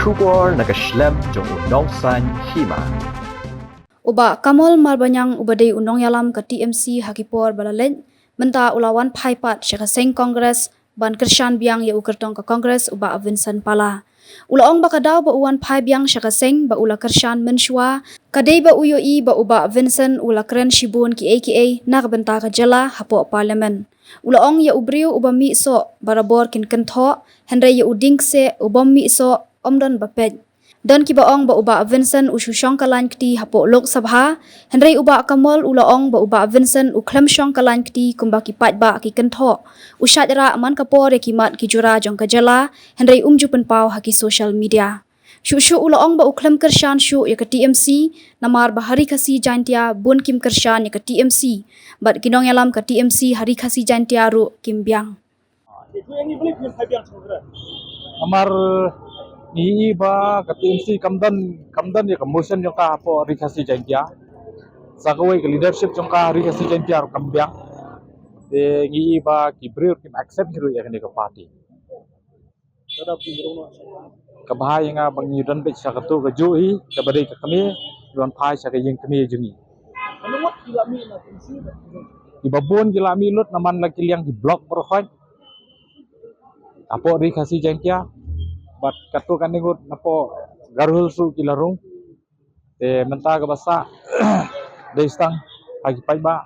Shubor nakaslem jong unongsan hima. Uba Kamol Marbanyang ubadai unong yalam ke TMC Hakipor Balalen menta ulawan phaipat syakaseng Kongres ban Kershan biang ya ukertong ke Kongres uba Vincent Pala. Ulaong bakadaw ba uwan phai biang syakaseng ba ula Kershan menshwa kadai ba uyoi ba uba Vincent ula keren shibun ki AKA nak benta ke jala hapo parlimen. Ulaong ya ubriu uba mi so barabor kin kentho hendai ya uding se ubam mi so omdon bapej. Dan kibaong ba uba Vincent usyong kalan kti hapo Lok Sabha hendai uba Kamol ulaong ba uba Vincent uklem syong kalan kti kumba kipat ba ki kentho usat ra aman kapor ya kimat ki jura jong kajala hendai umju penpau haki social media. Syu ulaong ba uklem Kershan syu ya ke TMC namar ba hari kasi jantia bun kim Kershan ya ke TMC bat kinong yalam ke TMC hari kasi jantia ru kim biang. Amar ni ba KTMC kamdan ya motion jong ka po rikasi jantia sakawai ke leadership jong ka rikasi jantia kambyang de ni ba kibril kim accept hiru ya ke party kabahai nga bang yudan be sakatu ke juhi ke badai ke kami don phai sa ke yeng kami jungi di babon gilami lut naman lagi liang di blok berhoi apo rikasi jantia bat katu kan ningut napo garul su kilarung menta ke basa destang pagi pai ba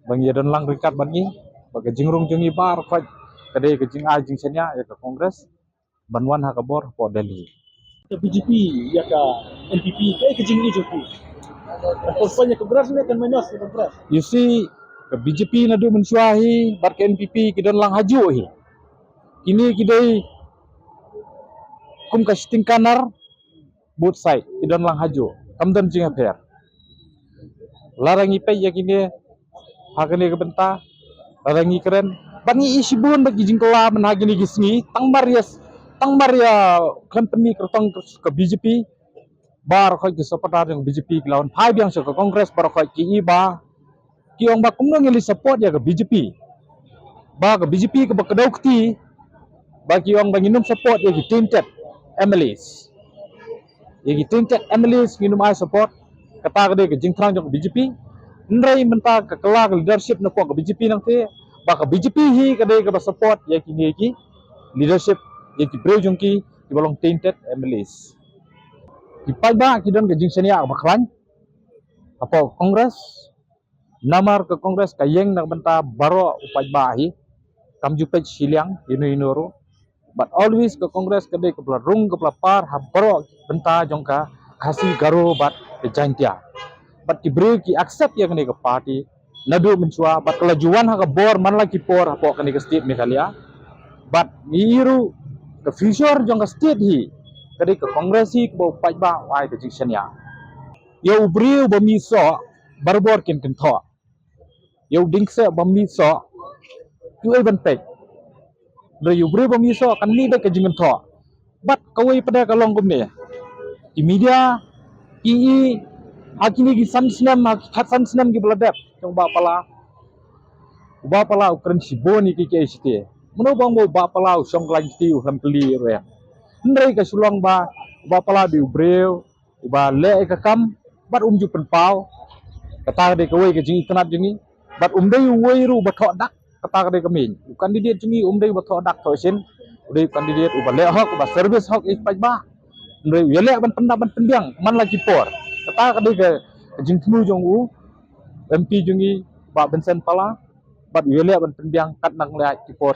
bang yadan lang rikat bangi baga jingrung jungi bar faj kade ke jing ajing senya ya ke kongres banwan ha kabor po Delhi ke BJP ya ke NPP ke jing ni joku posnya ke beras ni kan menos ke beras you see ke BJP nadu mensuahi bar ke NPP kidan lang haju hi kini kidai kum kasting kanar both side kidan lang haju kamdan jing affair larang ipai ya kini hakane ke benta larang keren bangi isibun bagi jing kala menhagini gisni tang maria company kertong ke BJP bar khoi ki support yang BJP lawan phai biang ke kongres bar khoi ki iba ki ong ba kumno ngeli support ya ke BJP ba ke BJP ke bakadau kti bagi ong banginum support ya ki tinted MLAs ya ki tinted MLAs minum ai support kata ke jing trang jong BJP ndrai menta ke kelak leadership na po ke BJP nang te ba ke BJP hi ke support ya ki ni ki leadership ya ki breu jong ki balong tinted MLAs ipai ba kidon ke jing senia baklan apo kongres namar ke kongres kayeng nak benta baro upai bahi kamju pej siliang inu but always ke kongres kede ke belarung ke pelapar ha baro benta jongka kasih garo bat ke jantia but kibreu ki accept ya kene ke party nadu mensua but kelajuan ha ke bor man lagi por apo kene ke state mekalia but niru ke future jongka state hi kede ke kongres hi ke upai ba wai ke jing senia yo ubriu bamiso barbor kin tho yo dingse bamiso tu ai ban pek do you bri bamiso kan ni de ke jing tho bat kawai pada kalong gumne di media i akini gi sansnam gi bladap jong ba pala ukren siboni ki ke site muno bang mo ba pala song lang ti ulam kli re ndai ka sulong ba pala di ubreu ba le ka kam bat umju penpau kata de kawai ke jing kanat jingi bat umdai woi ru ba tho dak kata de kamin kandidat jingi umdai ba tho dak tho sin udai kandidat uba le hok uba service hok ipai ba ndai wele ban pendiang man lagi por kata de ke jing tmu jong u MP jingi ba Vincent Pala bat wele ban pendiang kat nang le ki por